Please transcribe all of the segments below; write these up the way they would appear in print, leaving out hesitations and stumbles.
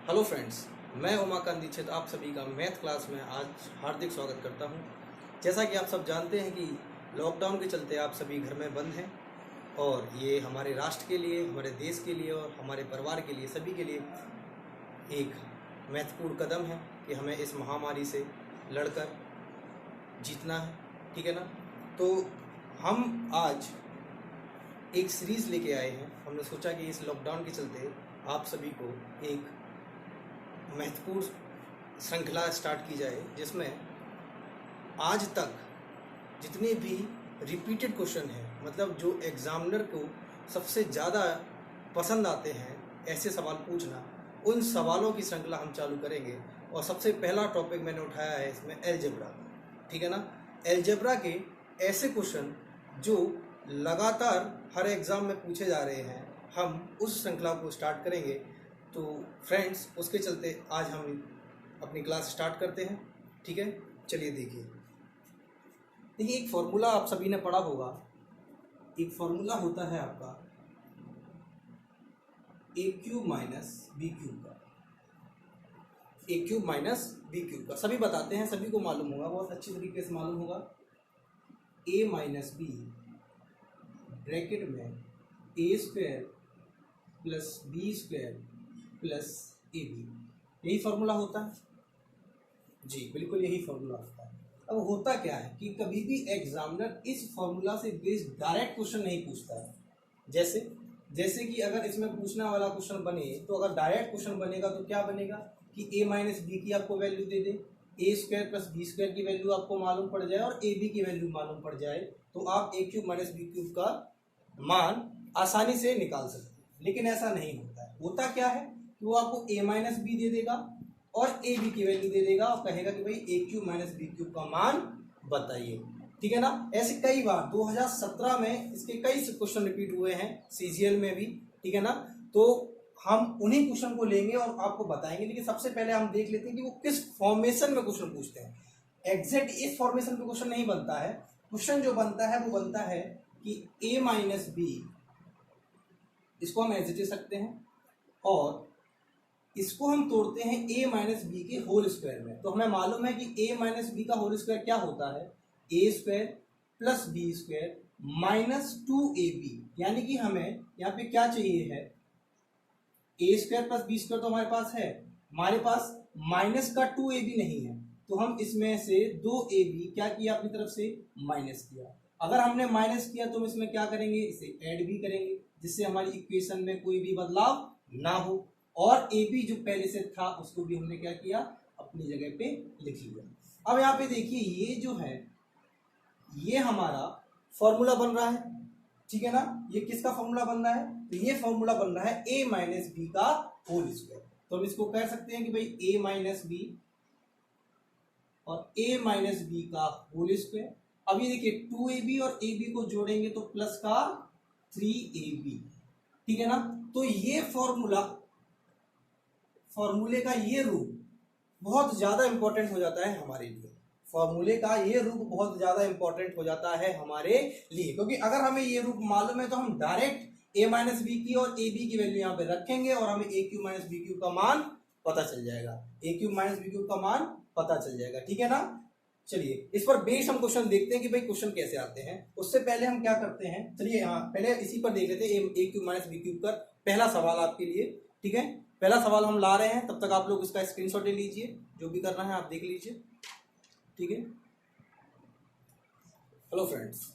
Hello friends, मैं उमाकांत दीक्षित आप सभी का मैथ क्लास में आज हार्दिक स्वागत करता हूं। जैसा कि आप सब जानते हैं कि लॉकडाउन के चलते आप सभी घर में बंद हैं और ये हमारे राष्ट्र के लिए, हमारे देश के लिए और हमारे परिवार के लिए, सभी के लिए एक महत्वपूर्ण कदम है कि हमें इस महामारी से लड़कर जीतना है। ठीक है ना? तो हम आज एक सीरीज़ लेके आए हैं। हमने सोचा कि इस लॉकडाउन के चलते आप सभी को एक महत्वपूर्ण श्रृंखला स्टार्ट की जाए जिसमें आज तक जितने भी रिपीटेड क्वेश्चन हैं, मतलब जो एग्जामिनर को सबसे ज़्यादा पसंद आते हैं ऐसे सवाल पूछना, उन सवालों की श्रृंखला हम चालू करेंगे। और सबसे पहला टॉपिक मैंने उठाया है इसमें अलजेब्रा। ठीक है ना? अलजेब्रा के ऐसे क्वेश्चन जो लगातार हर एग्ज़ाम में पूछे जा रहे हैं, हम उस श्रृंखला को स्टार्ट करेंगे। तो फ्रेंड्स, उसके चलते आज हम अपनी क्लास स्टार्ट करते हैं। ठीक है, चलिए देखिए। एक फॉर्मूला आप सभी ने पढ़ा होगा। एक फॉर्मूला होता है आपका ए क्यूब माइनस बी क्यूब का। ए क्यूब माइनस बी क्यूब का सभी बताते हैं, सभी को मालूम होगा, बहुत अच्छी तरीके से मालूम होगा। ए माइनस बी ब्रैकेट में A square plus B square plus A B, यही फॉर्मूला होता है जी, बिल्कुल यही फॉर्मूला होता है। अब होता क्या है कि कभी भी एग्जामिनर इस फॉर्मूला से बेस्ड डायरेक्ट क्वेश्चन नहीं पूछता है। जैसे कि अगर इसमें पूछना वाला क्वेश्चन बने, तो अगर डायरेक्ट क्वेश्चन बनेगा तो क्या बनेगा कि ए माइनस बी की आपको वैल्यू दे दे, ए स्क्वायर प्लस बी स्क्वायर की वैल्यू आपको मालूम पड़ जाए और ए बी की वैल्यू मालूम पड़ जाए, तो आप ए क्यूब माइनस बी क्यूब का मान आसानी से निकाल सकते हैं। लेकिन ऐसा नहीं होता है। होता क्या है कि वो आपको ए माइनस बी दे देगा और ए बी की वैल्यू दे देगा और कहेगा कि भाई ए क्यूब माइनस बी क्यूब का मान बताइए। ठीक है ना? ऐसे कई बार 2017 में इसके कई क्वेश्चन रिपीट हुए हैं, सीजीएल में भी। ठीक है ना? तो हम उन्हीं क्वेश्चन को लेंगे और आपको बताएंगे। लेकिन सबसे पहले हम देख लेते हैं कि वो किस फॉर्मेशन में क्वेश्चन पूछते हैं। एग्जैक्ट इस फॉर्मेशन पे क्वेश्चन नहीं बनता है। क्वेश्चन जो बनता है वो बनता है कि ए माइनस बी, इसको हम ऐसे दे सकते हैं और इसको हम तोड़ते हैं ए माइनस बी के होल स्क्वायर में। तो हमें मालूम है कि ए माइनस बी का होल स्क्वायर क्या होता है, A square plus B square minus 2ab। यानी कि हमें यहाँ पे क्या चाहिए है, A square plus B square तो हमारे पास है, हमारे पास माइनस का 2ab नहीं है, तो हम इसमें से 2ab क्या किया, अपनी तरफ से माइनस किया। अगर हमने माइनस किया तो हम इसमें क्या करेंगे, इसे ऐड भी करेंगे, जिससे हमारी इक्वेशन में कोई भी बदलाव ना हो। और ए बी जो पहले से था उसको भी हमने क्या किया, अपनी जगह पे लिख लिया। अब यहाँ पे देखिए, ये जो है ये हमारा फॉर्मूला बन रहा है। ठीक है ना? ये किसका फॉर्मूला बन रहा है, तो ये फॉर्मूला बन रहा है ए माइनस बी का होल स्क्वायर। तो हम इसको कह सकते हैं कि भाई ए माइनस बी और ए माइनस बी का होल स्क्वायर। अब ये देखिए 2ab और ab को जोड़ेंगे तो प्लस का 3ab। ठीक है ना? तो ये फॉर्मूले का ये रूप बहुत ज्यादा इंपॉर्टेंट हो जाता है हमारे लिए। फॉर्मूले का ये रूप बहुत ज्यादा इंपॉर्टेंट हो जाता है हमारे लिए, क्योंकि अगर हमें ये रूप मालूम है तो हम डायरेक्ट ए माइनस बी की और ए बी की वैल्यू यहाँ पे रखेंगे और हमें ए क्यूब माइनस बी क्यूब का मान पता चल जाएगा। ए क्यूब माइनस बी क्यूब का मान पता चल जाएगा। ठीक है ना? चलिए इस पर बेस हम क्वेश्चन देखते हैं कि भाई क्वेश्चन कैसे आते हैं। उससे पहले हम क्या करते हैं, चलिए हाँ पहले इसी पर देख लेते हैं, ए क्यूब माइनस बी क्यूब का पहला सवाल आपके लिए। ठीक है, पहला सवाल हम ला रहे हैं, तब तक आप लोग इसका स्क्रीनशॉट ले लीजिए, जो भी करना है आप देख लीजिए। ठीक है, हेलो फ्रेंड्स,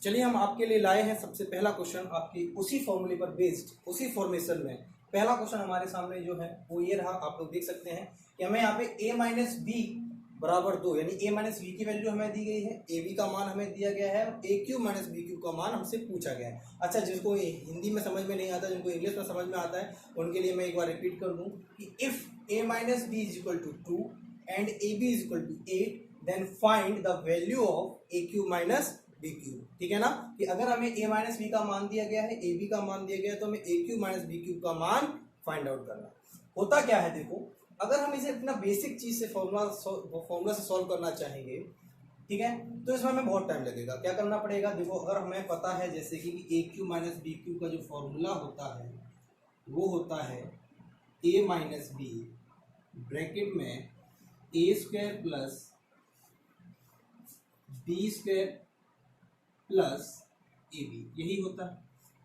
चलिए हम आपके लिए लाए हैं सबसे पहला क्वेश्चन आपकी उसी फॉर्मूले पर बेस्ड, उसी फॉर्मेशन में। पहला क्वेश्चन हमारे सामने जो है वो ये रहा, आप लोग देख सकते हैं कि हमें यहाँ पे ए माइनस बी बराबर 2, यानी ए माइनस बी की वैल्यू हमें दी गई है, ए बी का मान हमें दिया गया है और ए क्यू माइनस बी क्यू का मान हमसे पूछा गया है। अच्छा, जिनको हिंदी में समझ में नहीं आता, जिनको इंग्लिश में समझ में आता है, उनके लिए मैं एक बार रिपीट कर दूं कि if A minus B is equal to 2 and A B is equal to 8 then find the value of A cube minus B cube. ठीक है ना? कि अगर हमें ए माइनस बी का मान दिया गया है, ए बी का मान दिया गया है, तो हमें ए क्यू माइनस बी क्यू का मान फाइंड आउट करना। होता क्या है, देखो, अगर हम इसे इतना बेसिक चीज से फॉर्मूला से सॉल्व करना चाहेंगे, ठीक है, तो इसमें हमें बहुत टाइम लगेगा। क्या करना पड़ेगा, देखो, अगर हमें पता है जैसे कि ए क्यू माइनस बी क्यू का जो फॉर्मूला होता है वो होता है ए माइनस बी ब्रैकेट में A square plus B square plus A B, यही होता है,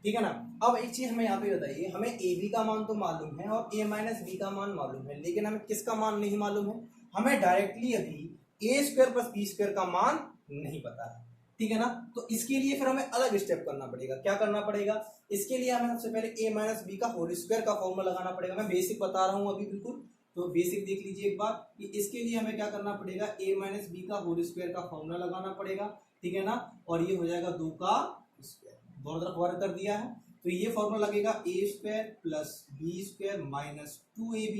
ठीक है ना। अब एक चीज हमें यहाँ पे बताइए, हमें ए बी का मान तो मालूम है और ए माइनस बी का मान मालूम है, लेकिन हमें किसका मान नहीं मालूम है, हमें डायरेक्टली अभी ए स्क्वायर प्लस बी स्क्वायर का मान नहीं पता है, ठीक है ना। तो इसके लिए फिर हमें अलग स्टेप करना पड़ेगा। क्या करना पड़ेगा, इसके लिए हमें सबसे पहले ए माइनस बी का होल स्क्वायर का फॉर्मूला लगाना पड़ेगा। मैं बेसिक बता रहा हूँ अभी बिल्कुल, तो बेसिक देख लीजिए एक बार कि इसके लिए हमें क्या करना पड़ेगा, ए माइनस बी का होल स्क्वायर का फॉर्मूला लगाना पड़ेगा, ठीक है ना। और ये हो जाएगा 2 का स्क्वायर, दोनों तरफ वर्क कर दिया है, तो ये फॉर्मूला लगेगा A square plus B square minus 2ab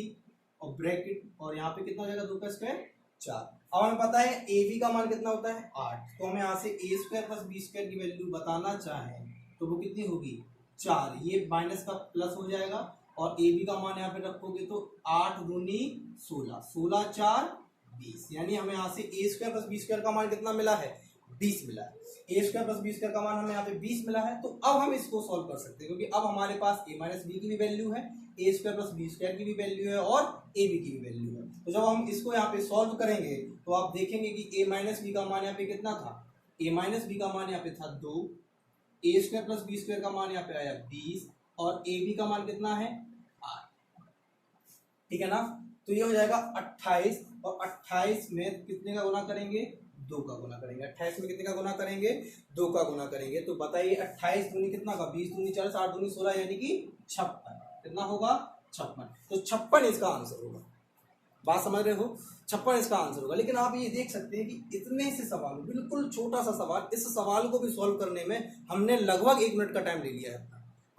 और ब्रैकेट, और यहाँ पे कितना हो जाएगा 2 का स्क्वायर 4। अब हमें पता है ए बी का मान कितना होता है 8, तो हमें यहाँ से ए स्क्वायर प्लस बी स्क्वायर की वैल्यू बताना चाहें तो वो कितनी होगी 4, ये माइनस का प्लस हो जाएगा और ए बी का मान यहाँ पे रखोगे तो 8 दूनी 16, 16 4 20, यानी हमें यहाँ से ए स्क्वायर प्लस बी स्क्वायर का मान कितना मिला है 20 मिला है। A square plus B square का मान हमें यहाँ पे 20 मिला है, तो अब हम इसको सॉल्व कर सकते हैं, क्योंकि अब हमारे पास ए माइनस बी की भी वैल्यू है, A square plus B square की भी वैल्यू है और ए बी की भी वैल्यू है। तो जब हम इसको यहाँ पे सॉल्व करेंगे तो आप देखेंगे कि ए माइनस बी का मान यहाँ पे कितना था, ए माइनस बी का मान यहाँ पे था 2, ए स्क्वायर प्लस बी स्क्वायर का मान यहाँ पे आया 20 और ए बी का मान कितना है 8, ठीक है ना। तो ये हो जाएगा 28 और 28 में कितने का गुना करेंगे 2 का गुना करेंगे, 28 में कितने का गुना करेंगे 2 का गुना करेंगे। तो बताइए 28 दूनी कितना का 20 दूनी 40 8 दूनी 16 यानी कि 56, कितना होगा 56, तो 56 इसका आंसर होगा। बात समझ रहे हो, 56 इसका आंसर होगा। लेकिन आप ये देख सकते हैं कि इतने से सवाल, बिल्कुल छोटा सा सवाल, इस सवाल को भी सॉल्व करने में हमने लगभग 1 मिनट का टाइम ले लिया है,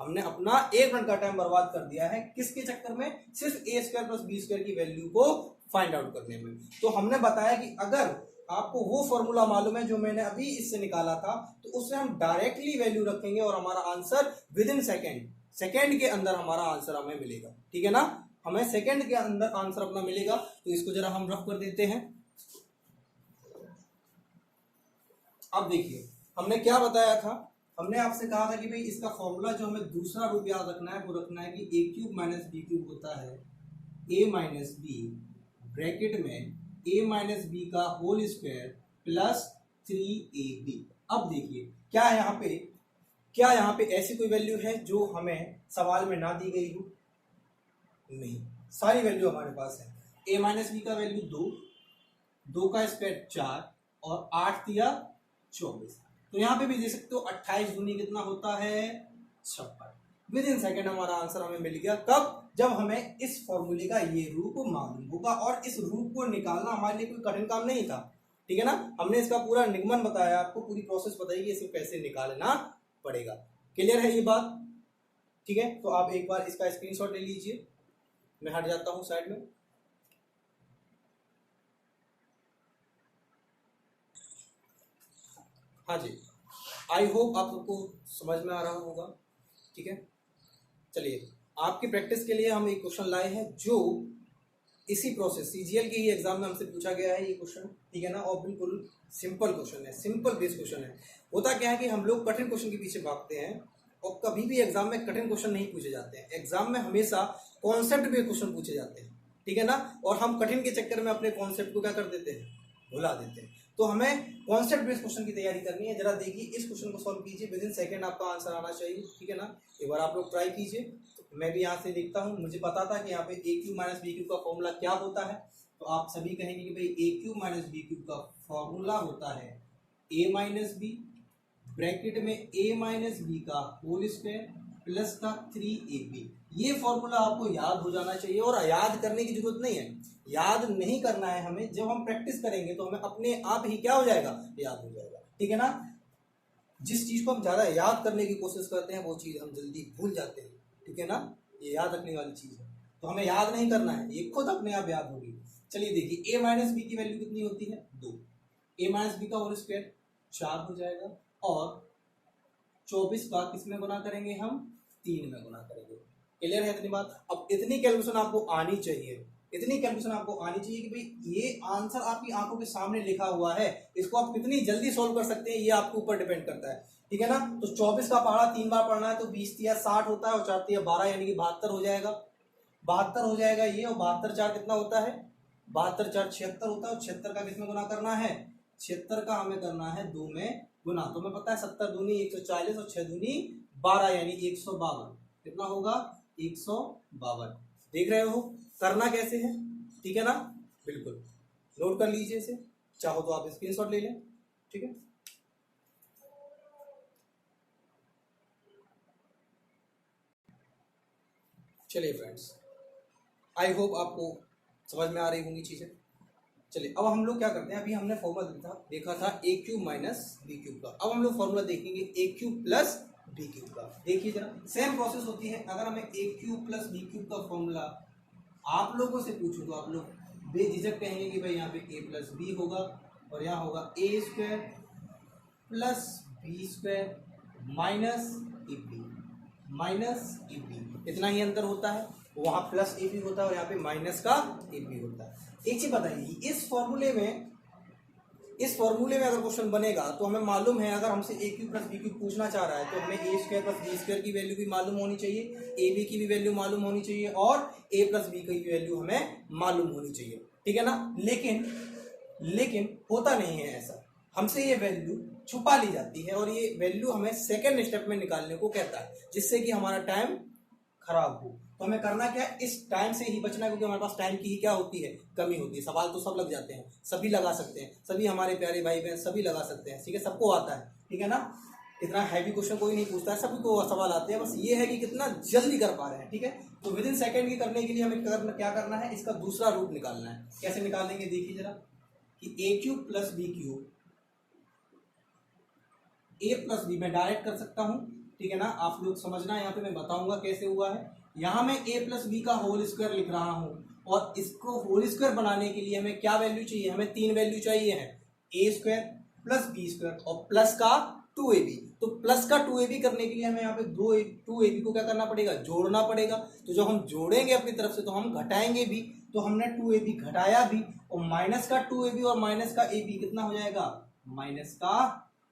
हमने अपना 1 मिनट का टाइम बर्बाद कर दिया है, किसके चक्कर में, सिर्फ ए स्क्वायर प्लस बी स्क्वायर की वैल्यू को फाइंड आउट करने में। तो हमने बताया कि अगर आपको वो फॉर्मूला मालूम है जो मैंने अभी इससे निकाला था, तो उससे हम डायरेक्टली वैल्यू रखेंगे और हमारा आंसर विद इन सेकेंड के अंदर हमारा आंसर हमें मिलेगा, ठीक है ना। हमें सेकेंड के अंदर आंसर अपना मिलेगा। तो इसको जरा हम रफ कर देते हैं। अब देखिए हमने क्या बताया था, हमने आपसे कहा था कि भाई इसका फॉर्मूला जो हमें दूसरा रूप याद रखना है वो रखना है कि ए क्यूब माइनस बी क्यूब होता है ए माइनस बी ब्रैकेट में ए माइनस बी का होल स्क्वायर प्लस 3ab। अब देखिए क्या यहाँ पे ऐसी कोई वैल्यू है जो हमें सवाल में ना दी गई हो, नहीं, सारी वैल्यू हमारे पास है। ए माइनस बी का वैल्यू 2 का स्क्वायर 4 और 8 दिया 24। तो यहाँ पे भी देख सकते हो 28 दूनी कितना होता है 56। विद इन सेकेंड हमारा आंसर हमें मिल गया। कब, जब हमें इस फॉर्मूले का ये रूप मालूम होगा, और इस रूप को निकालना हमारे लिए कोई कठिन काम नहीं था, ठीक है ना। हमने इसका पूरा निगमन बताया, आपको पूरी प्रोसेस बताई कि इसे कैसे निकालना पड़ेगा। क्लियर है ये बात, ठीक है। तो आप एक बार इसका स्क्रीनशॉट ले लीजिए, मैं हट जाता हूं साइड में। हाँ जी, आई होप आप सबको समझ में आ रहा होगा, ठीक है। चलिए आपकी प्रैक्टिस के लिए हम एक क्वेश्चन लाए हैं जो इसी प्रोसेस सीजीएल के ही एग्जाम में हमसे पूछा गया है ये क्वेश्चन, ठीक है ना। और बिल्कुल सिंपल क्वेश्चन है, सिंपल बेस क्वेश्चन है। होता क्या है कि हम लोग कठिन क्वेश्चन के पीछे भागते हैं और कभी भी एग्जाम में कठिन क्वेश्चन नहीं पूछे जाते हैं। एग्जाम में हमेशा कॉन्सेप्ट बेस्ड क्वेश्चन पूछे जाते हैं, ठीक है ना। और हम कठिन के चक्कर में अपने कॉन्सेप्ट को क्या कर देते हैं, भुला देते हैं। तो हमें कॉन्सेप्ट बेस्ड क्वेश्चन की तैयारी करनी है। जरा देखिए इस क्वेश्चन को सॉल्व कीजिए, विद इन सेकंड आपका आंसर आना चाहिए, ठीक है ना। एक बार आप लोग ट्राई कीजिए। तो मैं भी यहाँ से देखता हूँ, मुझे पता था कि यहाँ पे ए क्यूब माइनस बी क्यूब का फॉर्मूला क्या होता है। तो आप सभी कहेंगे कि भाई ए क्यूब माइनस बी क्यूब का फॉर्मूला होता है ए माइनस बी ब्रैकेट में ए माइनस बी का होल स्क्वायर प्लस का 3ab। ये फॉर्मूला आपको याद हो जाना चाहिए और याद करने की जरूरत नहीं है, याद नहीं करना है हमें। जब हम प्रैक्टिस करेंगे तो हमें अपने आप ही क्या हो जाएगा, याद हो जाएगा, ठीक है ना। जिस चीज को हम ज्यादा याद करने की कोशिश करते हैं वो चीज हम जल्दी भूल जाते हैं, ठीक है ना। ये याद रखने वाली चीज है, तो हमें याद नहीं करना है, ये खुद अपने आप याद होगी। चलिए देखिए ए माइनस बी की वैल्यू कितनी होती है 2, ए माइनस बी का होल स्क्वायर 4 हो जाएगा और 24 का किस में गुना करेंगे, हम 3 में गुना करेंगे। क्लियर है इतनी बात। अब इतनी कैलकुलेशन आपको आनी चाहिए, इतनी कैलकुलेशन आपको आनी चाहिए कि भाई ये आंसर आपकी आंखों के सामने लिखा हुआ है, इसको आप कितनी जल्दी सॉल्व कर सकते हैं ये आपके ऊपर डिपेंड करता है, ठीक है ना। तो 24 का पहाड़ा 3 बार पढ़ना है तो 20 या 60 होता है और 4 या 12 यानी कि 72 हो जाएगा। 72 हो जाएगा ये, और 72 4 कितना होता है, 72 4 76 होता है, और 76 का किसमें गुना करना है, 76 का हमें करना है 2 में गुना। तो हमें पता है 70 दूनी 140 और 6 दूनी 12 यानी 152। कितना होगा, 152। देख रहे हो करना कैसे है, ठीक है ना, बिल्कुल नोट कर लीजिए इसे, चाहो तो आप स्क्रीनशॉट ले लें, ठीक है। चलिए फ्रेंड्स, आई होप आपको समझ में आ रही होंगी चीज़ें। चलिए अब हम लोग क्या करते हैं, अभी हमने फॉर्मूला देखा था ए क्यूब माइनस बी क्यूब का, अब हम लोग फॉर्मूला देखेंगे ए क्यूब प्लस बी क्यूब का। देखिए जरा सेम प्रोसेस होती है, अगर हमें ए क्यूब प्लस बी क्यूब का फॉर्मूला आप लोगों से पूछूं तो आप लोग बेझिझक कहेंगे कि भाई यहाँ पे ए प्लस बी होगा, और यहाँ होगा A square plus B square minus A B, minus A B, इतना ही अंतर होता है। वहाँ प्लस ए बी होता है और यहाँ पे माइनस का ए बी होता है। एक चीज बताइए, इस फॉर्मूले में अगर क्वेश्चन बनेगा तो हमें मालूम है, अगर हमसे ए क्यू प्लस बी क्यू पूछना चाह रहा है तो हमें ए स्क्वायर प्लस बी स्क्वायर की वैल्यू भी मालूम होनी चाहिए, ए बी की भी वैल्यू मालूम होनी चाहिए, और ए प्लस बी की वैल्यू हमें मालूम होनी चाहिए, ठीक है ना। लेकिन होता नहीं है ऐसा, हमसे ये वैल्यू छुपा ली जाती है और ये वैल्यू हमें सेकेंड स्टेप में निकालने को कहता है, जिससे कि हमारा टाइम खराब हो। तो हमें करना क्या है, इस टाइम से ही बचना है, क्योंकि हमारे पास टाइम की ही क्या होती है, कमी होती है। सवाल तो सब लग जाते हैं, सभी लगा सकते हैं, सभी हमारे प्यारे भाई बहन सभी लगा सकते हैं, ठीक है, सबको आता है, ठीक है ना। इतना हैवी क्वेश्चन कोई नहीं पूछता है, सभी को सवाल आते हैं, बस ये है कि कितना जल्दी कर पा रहे हैं, ठीक है। तो विद इन सेकेंड की करने के लिए हमें क्या करना है, इसका दूसरा रूट निकालना है। कैसे निकालेंगे देखिए जरा, कि ए क्यूब प्लस बी क्यूब, ए प्लस बी मैं डायरेक्ट कर सकता हूं, ठीक है ना। आप लोग समझना, यहाँ पे मैं बताऊंगा कैसे हुआ है। यहाँ मैं ए प्लस बी का होल स्क्वायर लिख रहा हूं, और इसको होल स्क्वायर बनाने के लिए हमें क्या वैल्यू चाहिए, हमें 3 वैल्यू चाहिए है, A square plus B square और प्लस का 2ab। तो प्लस का 2ab करने के लिए हमें यहाँ पे 2ab को क्या करना पड़ेगा, जोड़ना पड़ेगा। तो जब हम जोड़ेंगे अपनी तरफ से तो हम घटाएंगे भी, तो हमने 2ab घटाया भी, और माइनस का 2ab और माइनस का ab कितना हो जाएगा, माइनस का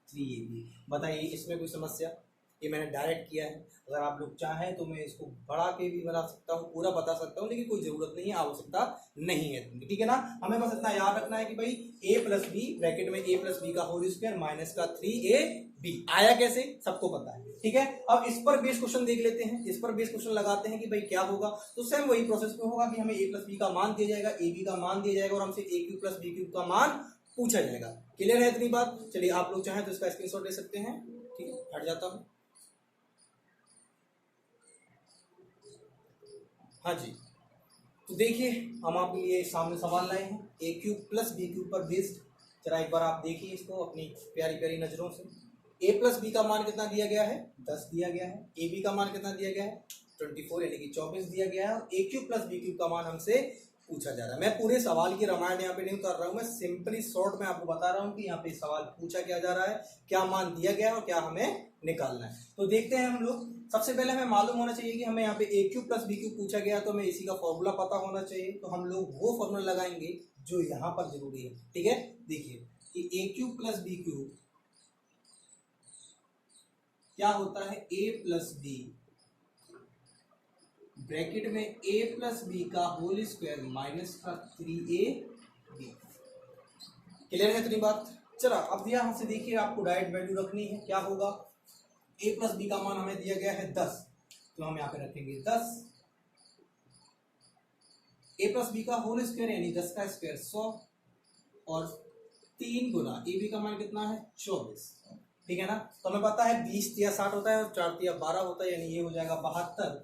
3ab। बताइए इसमें कोई समस्या, ये मैंने डायरेक्ट किया है। अगर आप लोग चाहें तो मैं इसको बढ़ा के भी बना सकता हूँ, पूरा बता सकता हूँ, लेकिन कोई जरूरत नहीं है, आवश्यकता नहीं है, ठीक है ना। हमें बस इतना याद रखना है कि भाई a प्लस बी ब्रैकेट में a प्लस बी का होल स्क्वायर माइनस का 3ab आया कैसे, सबको पता है, ठीक है। अब इस पर बेस क्वेश्चन देख लेते हैं, इस पर बेस क्वेश्चन लगाते हैं कि भाई क्या होगा। तो सेम वही प्रोसेस में होगा कि हमें a प्लस बी का मान दिया जाएगा, ए बी का मान दिया जाएगा, और हमसे a cube plus B cube का मान पूछा जाएगा। क्लियर है इतनी बात। चलिए आप लोग चाहें तो इसका स्क्रीनशॉट ले सकते हैं, ठीक है, हट जाता हूं। हाँ जी, तो देखिए हम आपके लिए सामने सवाल लाए हैं ए क्यूब प्लस बी क्यूब पर बेस्ड। जरा एक बार आप देखिए इसको अपनी प्यारी प्यारी नजरों से। ए प्लस बी का मान कितना दिया गया है, 10 दिया गया है। ए बी का मान कितना दिया गया है, 24 यानी कि 24 दिया गया है। और ए क्यूब प्लस बी क्यूब का मान हमसे पूछा जा रहा है। मैं पूरे सवाल की रामायण यहाँ पे नहीं उतार रहा हूँ, मैं सिंपली शॉर्ट में आपको बता रहा हूँ कि यहाँ पे सवाल पूछा क्या जा रहा है, क्या मान दिया गया है और क्या हमें निकालना है। तो देखते हैं हम लोग। सबसे पहले हमें मालूम होना चाहिए कि हमें यहाँ पे ए क्यूब प्लस बी क्यूब पूछा गया, तो हमें इसी का फॉर्मूला पता होना चाहिए। तो हम लोग वो फॉर्मूला लगाएंगे जो यहाँ पर जरूरी है, ठीक है। देखिए कि ए क्यूब प्लस बी क्यूब क्या होता है, ए प्लस बी ब्रैकेट में ए प्लस बी का होल स्क्वायर माइनस का 3ab। क्लियर है इतनी बात। चला अब यहां से देखिए आपको डायरेक्ट वैल्यू रखनी है, क्या होगा, ए प्लस बी का मान हमें दिया गया है 10, तो हम यहाँ पे रखेंगे 10। ए प्लस बी का होल स्क्वायर यानी 10 का स्क्वायर 100, और 3 गुना ए बी का मान कितना है 24, ठीक है ना। तो हमें पता है 20 या 60 होता है और 4 या 12 होता है, यानी ये हो जाएगा 72।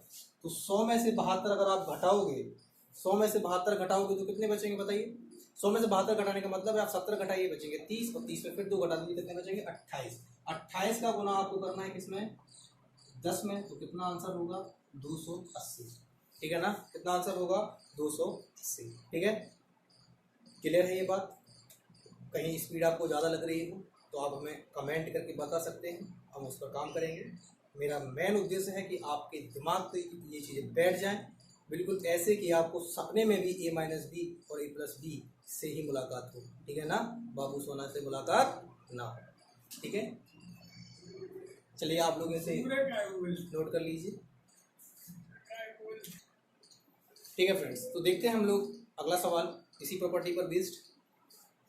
तो 100 में से 72 अगर आप घटाओगे, 100 में से 72 घटाओगे तो कितने बचेंगे बताइए। 100 में से 72 घटाने का मतलब है आप 70 घटाइए, बचेंगे 30, और 30 में फिर 2 घटा दीजिए, कितने बचेंगे 28। 28 का गुना आपको करना है किसमें, 10 में, तो कितना आंसर होगा 280, ठीक है ना। कितना आंसर होगा 280, ठीक है। क्लियर है ये बात। कहीं स्पीड आपको ज़्यादा लग रही हो तो आप हमें कमेंट करके बता सकते हैं, हम उस पर काम करेंगे। मेरा मेन उद्देश्य है कि आपके दिमाग पे ये चीज़ें बैठ जाएं, बिल्कुल ऐसे कि आपको सपने में भी ए माइनस बी और ए प्लस बी से ही मुलाकात हो, ठीक है ना। बाबू सोना से मुलाकात ना हो, ठीक है। चलिए आप लोग इसे नोट कर लीजिए। ठीक है फ्रेंड्स, तो देखते हैं हम लोग अगला सवाल इसी प्रॉपर्टी पर बेस्ड।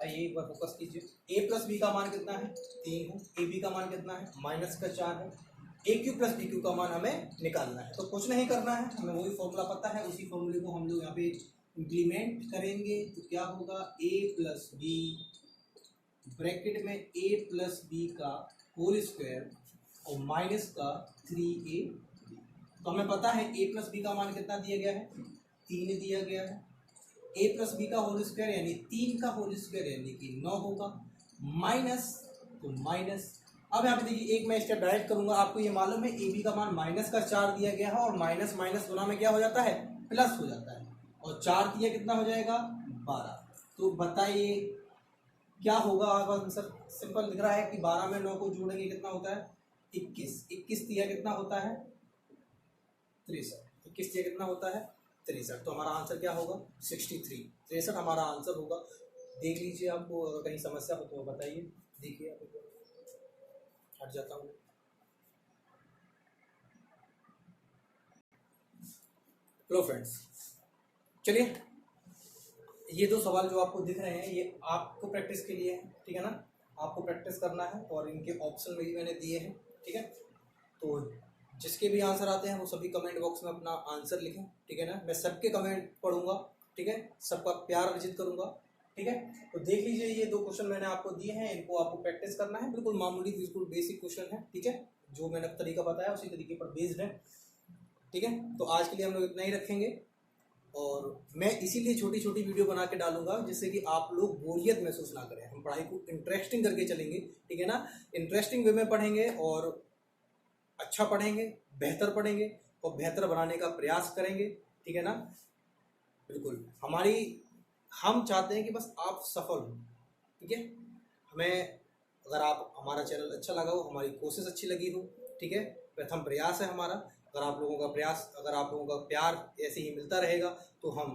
आइए एक बार फोकस कीजिए। ए प्लस बी का मान कितना है? 3 है। ए बी का मान कितना है? -4 है। ए क्यू प्लस बी क्यू का मान हमें निकालना है। तो कुछ नहीं करना है, हमें वही फॉर्मूला पता है, उसी फॉर्मूले को हम लोग यहाँ पे इम्प्लीमेंट करेंगे। तो क्या होगा? ए प्लस बी ब्रैकेट में ए प्लस बी का होल स्क्वायर और माइनस का 3a। तो हमें पता है ए प्लस बी का मान कितना दिया गया है? 3 दिया गया है। ए प्लस बी का होल स्क्वायर यानी 3 का होल स्क्वायर यानी कि 9 होगा, माइनस तो माइनस। अब यहाँ पे देखिए एक मैं स्टेप डायरेक्ट करूंगा। आपको ये मालूम है ए बी का मान -4 दिया गया है और माइनस माइनस गुना में क्या हो जाता है? प्लस हो जाता है। और 4 दिया कितना हो जाएगा? 12। तो बताइए क्या होगा आपका आंसर? सिंपल दिख रहा है कि 12 में 9 को जोड़ेंगे कितना होता है? 21। 21 दिया कितना होता है? 63। 21 दिया कितना होता है? 63। तो हमारा आंसर क्या होगा? 63। 63 हमारा आंसर होगा। देख लीजिए, आपको अगर कहीं समस्या हो तो बताइए। देखिए आप हट जाता हूँ। लो फ्रेंड्स, चलिए ये दो सवाल जो आपको दिख रहे हैं ये आपको प्रैक्टिस के लिए है, ठीक है ना? आपको प्रैक्टिस करना है और इनके ऑप्शन में भी मैंने दिए हैं, ठीक है? तो जिसके भी आंसर आते हैं वो सभी कमेंट बॉक्स में अपना आंसर लिखें, ठीक है ना? मैं सबके कमेंट पढ़ूंगा, ठीक है? सबका प्यार अर्जित करूंगा, ठीक है? तो देख लीजिए ये 2 क्वेश्चन मैंने आपको दिए हैं, इनको आपको प्रैक्टिस करना है। बिल्कुल मामूली, बिल्कुल बेसिक क्वेश्चन है, ठीक है? जो मैंने तरीका बताया उसी तरीके पर बेस्ड है, ठीक है? तो आज के लिए हम लोग इतना ही रखेंगे और मैं इसीलिए छोटी छोटी वीडियो बना के डालूंगा जिससे कि आप लोग बोरियत महसूस ना करें। हम पढ़ाई को इंटरेस्टिंग करके चलेंगे, ठीक है ना? इंटरेस्टिंग वे में पढ़ेंगे और अच्छा पढ़ेंगे, बेहतर पढ़ेंगे और बेहतर बनाने का प्रयास करेंगे, ठीक है ना? बिल्कुल हम चाहते हैं कि बस आप सफल हो, ठीक है? हमें अगर आप हमारा चैनल अच्छा लगा हो, हमारी कोशिश अच्छी लगी हो, ठीक है? प्रथम प्रयास है हमारा। अगर आप लोगों का प्यार ऐसे ही मिलता रहेगा तो हम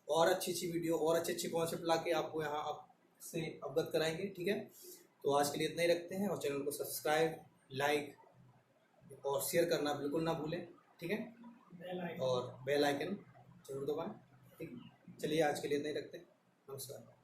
और अच्छी अच्छी वीडियो और अच्छे अच्छे कॉन्सेप्ट ला के आपको यहाँ आपसे अवगत कराएंगे, ठीक है? तो आज के लिए इतना ही रखते हैं और चैनल को सब्सक्राइब, लाइक और शेयर करना बिल्कुल ना भूलें, ठीक है? और बेल आइकन जरूर दबाएं, ठीक है? चलिए आज के लिए इतना ही रखते हैं। नमस्कार।